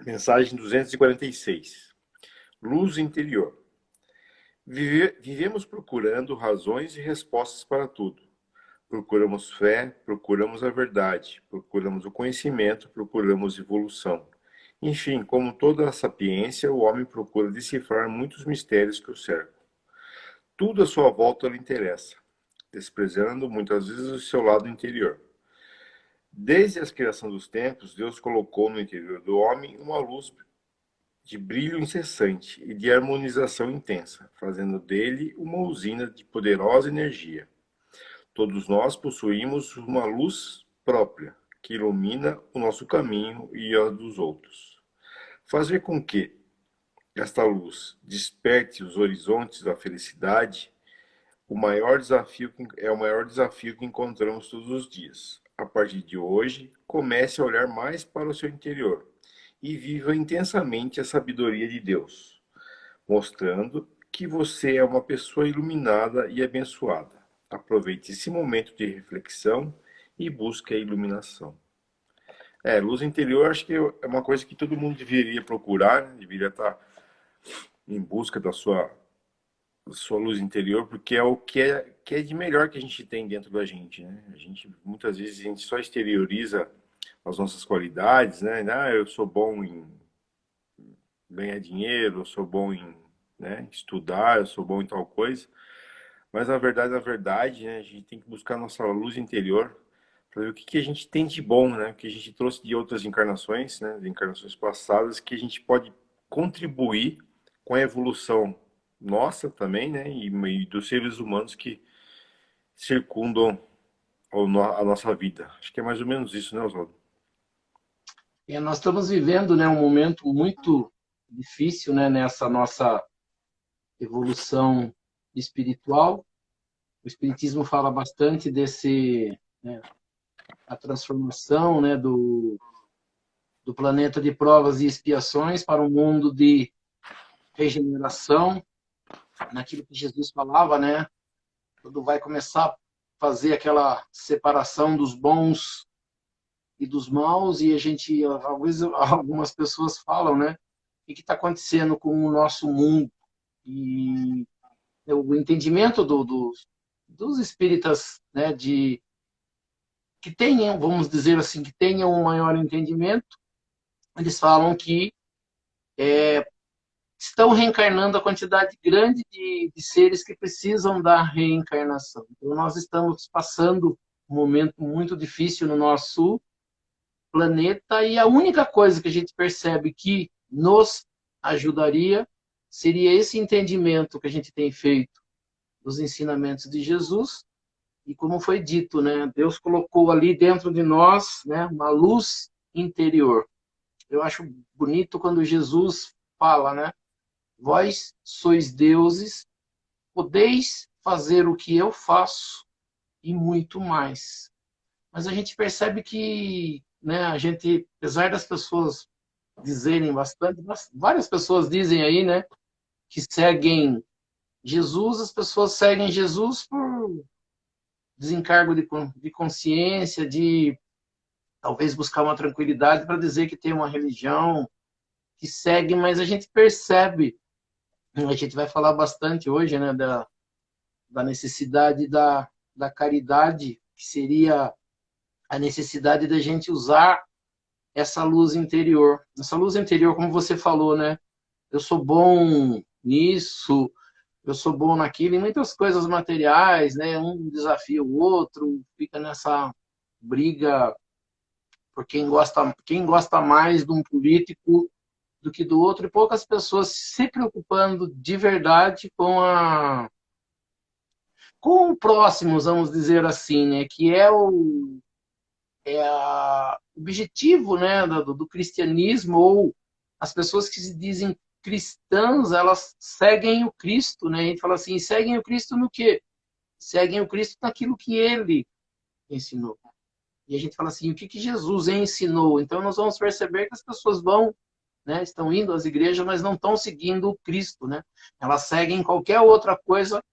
Mensagem 246. Luz interior. Vivemos procurando razões e respostas para tudo. Procuramos fé, procuramos a verdade, procuramos o conhecimento, procuramos evolução. Enfim, como toda a sapiência, o homem procura decifrar muitos mistérios que o cercam. Tudo à sua volta lhe interessa, desprezando muitas vezes o seu lado interior. Desde a criação dos tempos, Deus colocou no interior do homem uma luz de brilho incessante e de harmonização intensa, fazendo dele uma usina de poderosa energia. Todos nós possuímos uma luz própria, que ilumina o nosso caminho e a dos outros. Fazer com que esta luz desperte os horizontes da felicidade é o maior desafio que encontramos todos os dias. A partir de hoje, comece a olhar mais para o seu interior e viva intensamente a sabedoria de Deus, mostrando que você é uma pessoa iluminada e abençoada. Aproveite esse momento de reflexão e busque a iluminação. Luz interior acho que é uma coisa que todo mundo deveria procurar, né? Deveria estar em busca da sua luz interior, porque é o que é de melhor que a gente tem dentro da gente, né? Muitas vezes a gente só exterioriza as nossas qualidades, né? Eu sou bom em ganhar dinheiro, eu sou bom em, né, estudar, eu sou bom em tal coisa. Mas na verdade, né, a gente tem que buscar a nossa luz interior para ver o que a gente tem de bom, né? O que a gente trouxe de outras encarnações, né? De encarnações passadas, que a gente pode contribuir com a evolução nossa também, né? E dos seres humanos que circundam a nossa vida. Acho que é mais ou menos isso, né, Oswaldo? Nós estamos vivendo, né, um momento muito difícil, né, nessa nossa evolução espiritual. O Espiritismo fala bastante né, a transformação, né, do planeta de provas e expiações para um mundo de regeneração, naquilo que Jesus falava, né? Tudo vai começar a fazer aquela separação dos bons e dos maus, e a gente, talvez algumas pessoas falam, né? O que está acontecendo com o nosso mundo? E o entendimento dos espíritas, né, que tenham, vamos dizer assim, que tenham um maior entendimento, eles falam que estão reencarnando a quantidade grande de seres que precisam da reencarnação. Então, nós estamos passando um momento muito difícil no nosso planeta e a única coisa que a gente percebe que nos ajudaria seria esse entendimento que a gente tem feito dos ensinamentos de Jesus e como foi dito, né, Deus colocou ali dentro de nós, né, uma luz interior. Eu acho bonito quando Jesus fala, né, vós sois deuses, podeis fazer o que eu faço e muito mais. Mas a gente percebe que, né, a gente, apesar das pessoas dizerem bastante, várias pessoas dizem aí, né, que seguem Jesus, as pessoas seguem Jesus por desencargo de consciência, de talvez buscar uma tranquilidade para dizer que tem uma religião que segue, mas a gente percebe, a gente vai falar bastante hoje, né, da necessidade da caridade, que seria a necessidade da gente usar essa luz interior. Essa luz interior, como você falou, né? Eu sou bom nisso, eu sou bom naquilo, em muitas coisas materiais, né? Um desafia o outro, fica nessa briga por quem gosta mais de um político do que do outro, e poucas pessoas se preocupando de verdade com o próximo, vamos dizer assim, né? Que é o objetivo, né, do cristianismo, ou as pessoas que se dizem cristãs, elas seguem o Cristo, né? A gente fala assim, seguem o Cristo no quê? Seguem o Cristo naquilo que ele ensinou. E a gente fala assim, o que Jesus ensinou? Então nós vamos perceber que as pessoas vão, né, estão indo às igrejas, mas não estão seguindo o Cristo, né? Elas seguem qualquer outra coisa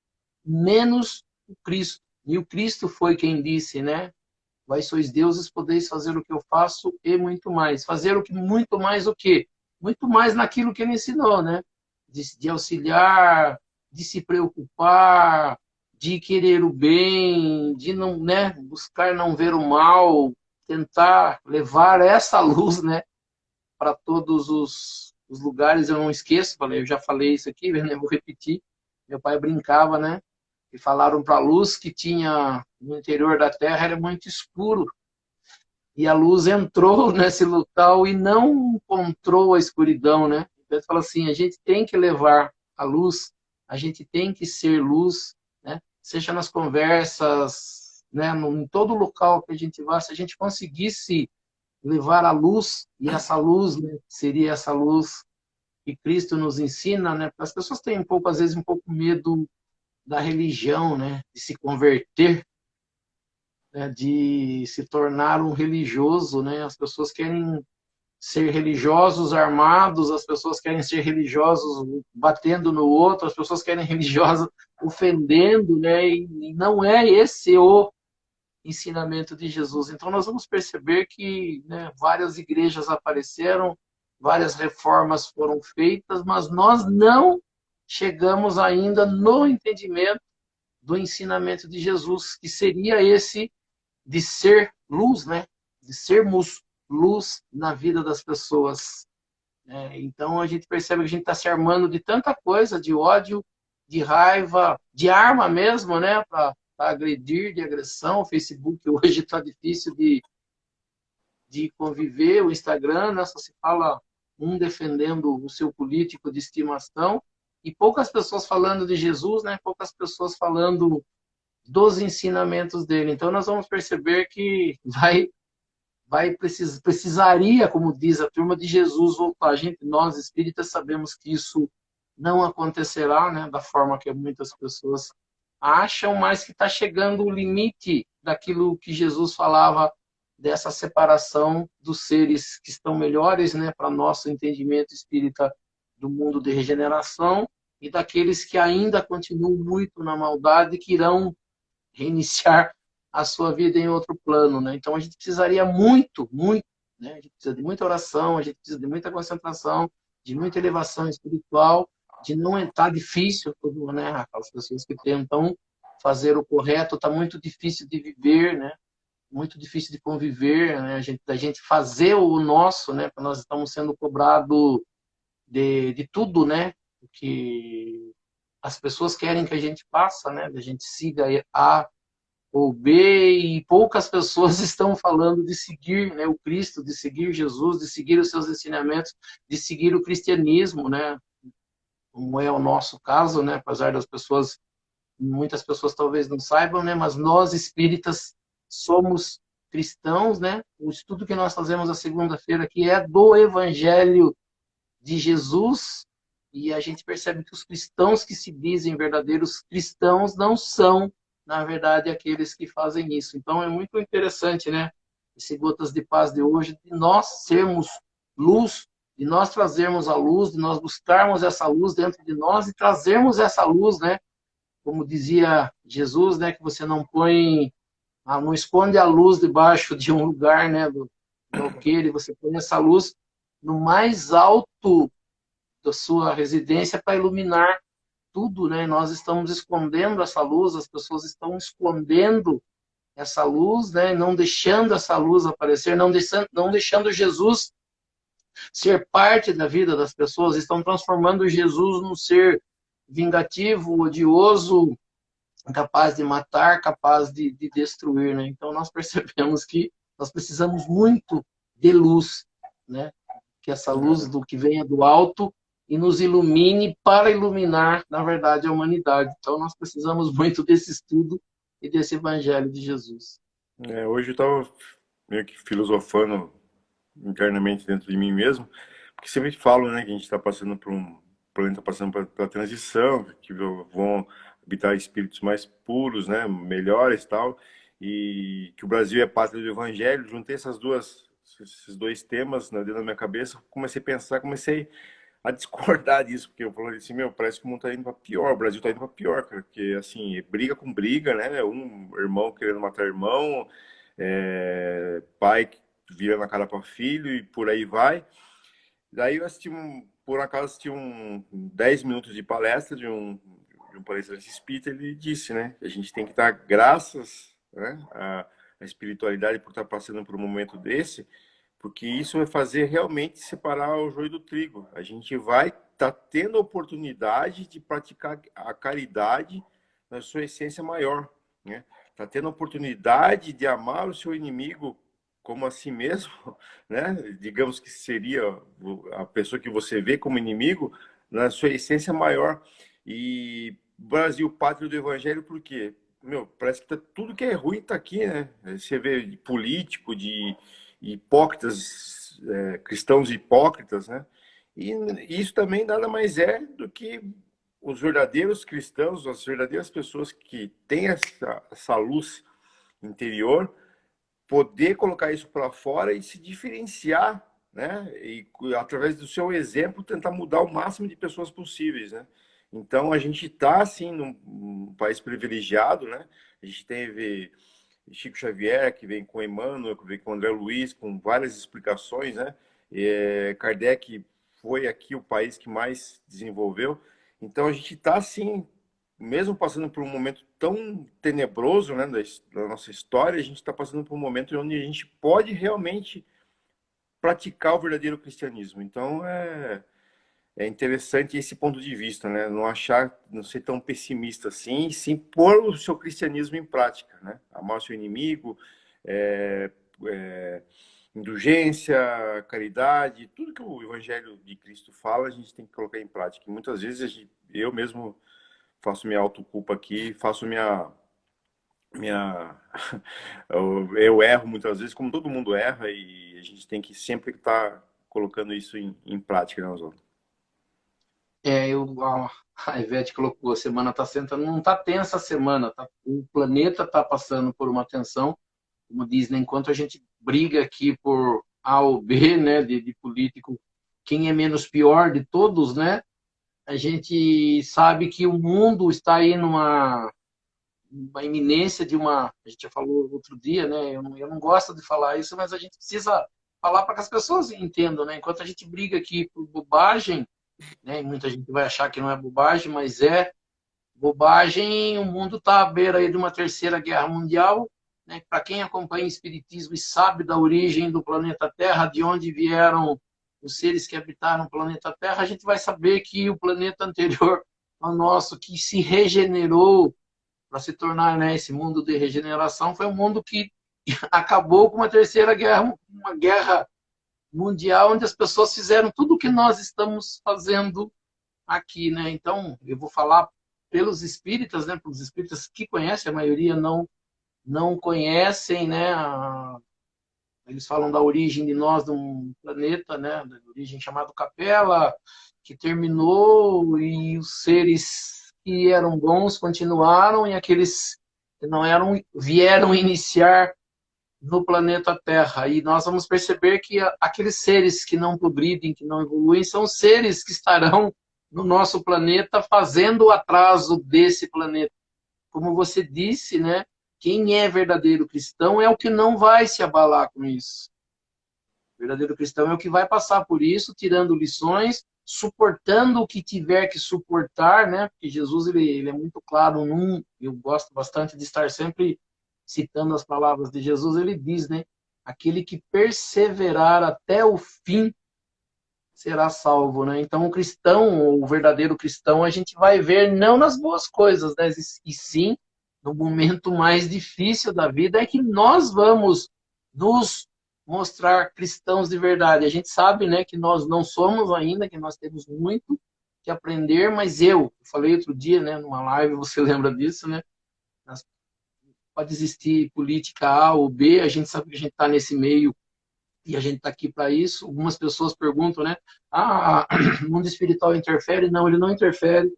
menos o Cristo. E o Cristo foi quem disse, né? Vós sois deuses, podeis fazer o que eu faço e muito mais. Fazer o que muito mais o quê? muito mais naquilo que ele ensinou, né? De auxiliar, de se preocupar, de querer o bem, de não, né, buscar não ver o mal, tentar levar essa luz, né, para todos os lugares. Eu não esqueço, eu já falei isso aqui, né, vou repetir. Meu pai brincava, né? E falaram para a luz que tinha no interior da terra era muito escuro. E a luz entrou nesse local e não encontrou a escuridão, né? Então ele fala assim, a gente tem que levar a luz, a gente tem que ser luz, né? Seja nas conversas, né? Em todo local que a gente vá, se a gente conseguisse levar a luz, e essa luz, né, seria essa luz que Cristo nos ensina, né? As pessoas têm um pouco, às vezes, um pouco medo da religião, né? De se converter, né? De se tornar um religioso, né? As pessoas querem ser religiosos armados, as pessoas querem ser religiosos batendo no outro, as pessoas querem religiosos ofendendo, né? E não é esse o ensinamento de Jesus. Então nós vamos perceber que, né, várias igrejas apareceram, várias reformas foram feitas, mas nós não chegamos ainda no entendimento do ensinamento de Jesus, que seria esse de ser luz, né? De sermos luz na vida das pessoas. Então a gente percebe que a gente está se armando de tanta coisa, de ódio, de raiva, de arma mesmo, né? Para agredir, de agressão. O Facebook hoje está difícil de conviver, o Instagram, né? Só se fala um defendendo o seu político de estimação e poucas pessoas falando de Jesus, né? Poucas pessoas falando dos ensinamentos dele. Então nós vamos perceber que precisaria, como diz a turma de Jesus, voltar. Nós espíritas sabemos que isso não acontecerá, né, da forma que muitas pessoas acham, mas que está chegando o limite daquilo que Jesus falava dessa separação dos seres que estão melhores, né, para nosso entendimento espírita do mundo de regeneração e daqueles que ainda continuam muito na maldade, que irão reiniciar a sua vida em outro plano, né? Então a gente precisaria muito, né? A gente precisa de muita oração, a gente precisa de muita concentração, de muita elevação espiritual, de não entrar difícil, tudo, né? Aquelas pessoas que tentam fazer o correto, está muito difícil de viver, né? Muito difícil de conviver, né? Da gente fazer o nosso, né? Porque nós estamos sendo cobrados de tudo, né? O que as pessoas querem que a gente faça, né? A gente siga A ou B, e poucas pessoas estão falando de seguir, né, o Cristo, de seguir Jesus, de seguir os seus ensinamentos, de seguir o cristianismo, né? Como é o nosso caso, né? Apesar das pessoas, muitas pessoas talvez não saibam, né? Mas nós espíritas somos cristãos, né? O estudo que nós fazemos a segunda-feira aqui é do Evangelho de Jesus, e a gente percebe que os cristãos que se dizem verdadeiros cristãos não são, na verdade, aqueles que fazem isso. Então é muito interessante, né? Esse Gotas de Paz de hoje, de nós sermos luz, de nós trazermos a luz, de nós buscarmos essa luz dentro de nós e trazermos essa luz, né? Como dizia Jesus, né? Que você não põe, não esconde a luz debaixo de um lugar, né? Do alqueire, você põe essa luz no mais alto da sua residência para iluminar tudo, né? Nós estamos escondendo essa luz, as pessoas estão escondendo essa luz, né? Não deixando essa luz aparecer, não deixando Jesus ser parte da vida das pessoas, estão transformando Jesus num ser vingativo, odioso, capaz de matar, capaz de destruir, né? Então nós percebemos que nós precisamos muito de luz, né? Que essa luz do que venha do alto e nos ilumine para iluminar, na verdade, a humanidade. Então nós precisamos muito desse estudo e desse evangelho de Jesus. Hoje eu estava meio que filosofando internamente dentro de mim mesmo, porque sempre falo, né, que a gente está passando por o planeta passando pela transição, que vão habitar espíritos mais puros, né, melhores e tal, e que o Brasil é pátria do Evangelho. Juntei esses dois temas, né, dentro da minha cabeça, comecei a pensar, comecei a discordar disso, porque eu falei assim, meu, parece que o mundo tá indo para pior, o Brasil tá indo para pior, cara, porque assim, briga com briga, né, um irmão querendo matar irmão, pai que vira na cara para filho e por aí vai. Daí eu assisti, por acaso, assisti 10 minutos de palestra de um palestrante espírita. Ele disse, né, que a gente tem que dar graças, né, à espiritualidade por estar passando por um momento desse, porque isso vai fazer realmente separar o joio do trigo. A gente vai estar tendo a oportunidade de praticar a caridade na sua essência maior, né? Está tendo a oportunidade de amar o seu inimigo como a si mesmo, né? Digamos que seria a pessoa que você vê como inimigo na sua essência maior. E Brasil, pátria do Evangelho, por quê? Meu, parece que tudo que é ruim está aqui, né? Você vê de político, de hipócritas, cristãos hipócritas, né? E isso também nada mais é do que os verdadeiros cristãos, as verdadeiras pessoas que têm essa luz interior, poder colocar isso para fora e se diferenciar, né? E através do seu exemplo tentar mudar o máximo de pessoas possíveis, né? Então a gente está assim num país privilegiado, né? A gente teve Chico Xavier que vem com Emmanuel, que vem com André Luiz, com várias explicações, né? Kardec foi aqui o país que mais desenvolveu. Então a gente está assim, mesmo passando por um momento tão tenebroso, né, da nossa história, a gente está passando por um momento onde a gente pode realmente praticar o verdadeiro cristianismo. Então é interessante esse ponto de vista, né? Não achar, não ser tão pessimista assim, e sim pôr o seu cristianismo em prática, né? Amar o seu inimigo, é, é, indulgência, caridade, tudo que o Evangelho de Cristo fala, a gente tem que colocar em prática. E muitas vezes eu mesmo faço minha autoculpa aqui, faço minha eu erro muitas vezes, como todo mundo erra, e a gente tem que sempre estar colocando isso em prática, né, Oswaldo? A Ivete colocou, a semana está sendo, não está tensa a semana, tá, o planeta está passando por uma tensão, como diz, né, enquanto a gente briga aqui por A ou B, né, de político, quem é menos pior de todos, né, a gente sabe que o mundo está aí uma iminência de uma, a gente já falou outro dia, né, eu não gosto de falar isso, mas a gente precisa falar para que as pessoas entendam, né, enquanto a gente briga aqui por bobagem, né, e muita gente vai achar que não é bobagem, mas é bobagem. O mundo está à beira aí de uma terceira guerra mundial. Né? Para quem acompanha o Espiritismo e sabe da origem do planeta Terra, de onde vieram os seres que habitaram o planeta Terra, a gente vai saber que o planeta anterior ao nosso, que se regenerou para se tornar, né, esse mundo de regeneração, foi um mundo que acabou com uma terceira guerra, uma guerra mundial, onde as pessoas fizeram tudo o que nós estamos fazendo aqui, né? Então, eu vou falar pelos espíritas, né? Pelos espíritas que conhecem, a maioria não conhecem, né? Eles falam da origem de nós, de um planeta, né? Da origem chamado Capela, que terminou e os seres que eram bons continuaram e aqueles que não eram vieram iniciar no planeta Terra. E nós vamos perceber que aqueles seres que não progridem, que não evoluem, são seres que estarão no nosso planeta fazendo o atraso desse planeta. Como você disse, né? Quem é verdadeiro cristão é o que não vai se abalar com isso. O verdadeiro cristão é o que vai passar por isso, tirando lições, suportando o que tiver que suportar, né? Porque Jesus ele é muito claro eu gosto bastante de estar sempre citando as palavras de Jesus, ele diz, né? Aquele que perseverar até o fim será salvo, né? Então o cristão, o verdadeiro cristão, a gente vai ver não nas boas coisas, né? E sim no momento mais difícil da vida é que nós vamos nos mostrar cristãos de verdade. A gente sabe, né, que nós não somos ainda, que nós temos muito que aprender, mas eu falei outro dia, né, numa live, você lembra disso, né? Pode existir política A ou B, a gente sabe que a gente está nesse meio e a gente está aqui para isso. Algumas pessoas perguntam, né? Ah, o mundo espiritual interfere? Não, ele não interfere.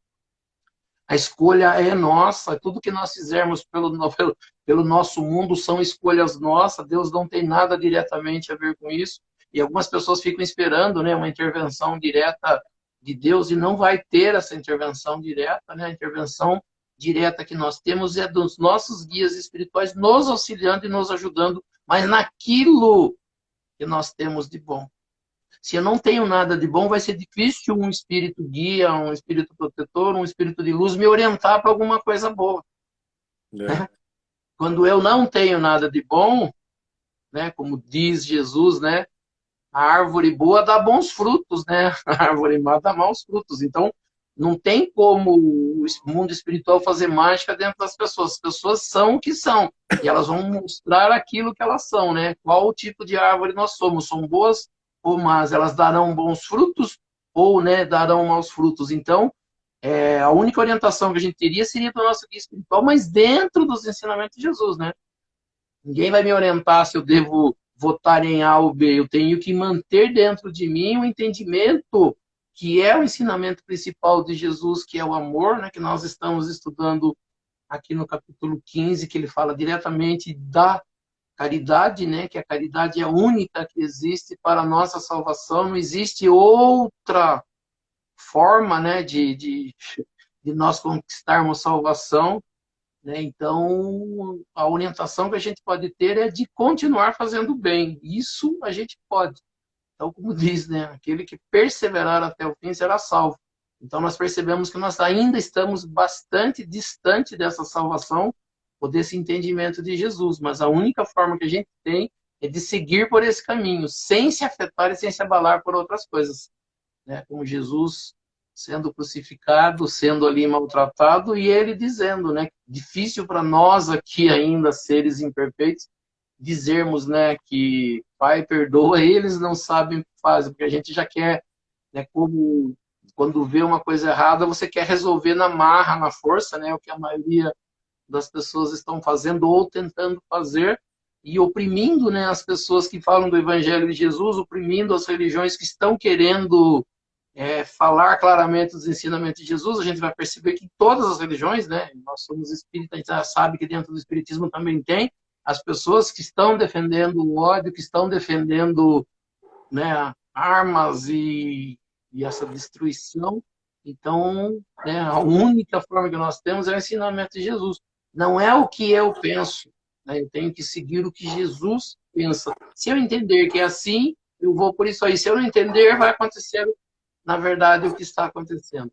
A escolha é nossa. Tudo que nós fizermos pelo nosso mundo são escolhas nossas. Deus não tem nada diretamente a ver com isso. E algumas pessoas ficam esperando, né, uma intervenção direta de Deus e não vai ter essa intervenção direta, né? A intervenção direta que nós temos é dos nossos guias espirituais nos auxiliando e nos ajudando, mas naquilo que nós temos de bom. Se eu não tenho nada de bom, vai ser difícil um espírito guia, um espírito protetor, um espírito de luz me orientar para alguma coisa boa. É. Quando eu não tenho nada de bom, né, como diz Jesus, né, a árvore boa dá bons frutos, né? A árvore má dá maus frutos. Então, não tem como o mundo espiritual fazer mágica dentro das pessoas. As pessoas são o que são. E elas vão mostrar aquilo que elas são, né? Qual o tipo de árvore nós somos. São boas ou más? Elas darão bons frutos ou, né, darão maus frutos. Então, a única orientação que a gente teria seria do nosso guia espiritual, mas dentro dos ensinamentos de Jesus, né? Ninguém vai me orientar se eu devo votar em A ou B. Eu tenho que manter dentro de mim o entendimento que é o ensinamento principal de Jesus, que é o amor, né, que nós estamos estudando aqui no capítulo 15, que ele fala diretamente da caridade, né, que a caridade é a única que existe para a nossa salvação. Não existe outra forma, né, de nós conquistarmos salvação, né? Então, a orientação que a gente pode ter é de continuar fazendo bem. Isso a gente pode. Então, como diz, né? Aquele que perseverar até o fim será salvo. Então, nós percebemos que nós ainda estamos bastante distante dessa salvação ou desse entendimento de Jesus. Mas a única forma que a gente tem é de seguir por esse caminho, sem se afetar e sem se abalar por outras coisas, né? Como Jesus sendo crucificado, sendo ali maltratado, e ele dizendo, né, difícil para nós aqui ainda, seres imperfeitos, dizermos, né, que Pai, perdoa, eles não sabem o que fazem, porque a gente já quer, né, como quando vê uma coisa errada, você quer resolver na marra, na força, né, o que a maioria das pessoas estão fazendo ou tentando fazer, e oprimindo, né, as pessoas que falam do Evangelho de Jesus, oprimindo as religiões que estão querendo falar claramente dos ensinamentos de Jesus. A gente vai perceber que todas as religiões, né, nós somos espíritas, a gente já sabe que dentro do espiritismo também tem as pessoas que estão defendendo o ódio, que estão defendendo, né, armas e essa destruição. Então, né, a única forma que nós temos é o ensinamento de Jesus. Não é o que eu penso, né, eu tenho que seguir o que Jesus pensa. Se eu entender que é assim, eu vou por isso aí. Se eu não entender, vai acontecer na verdade, o que está acontecendo.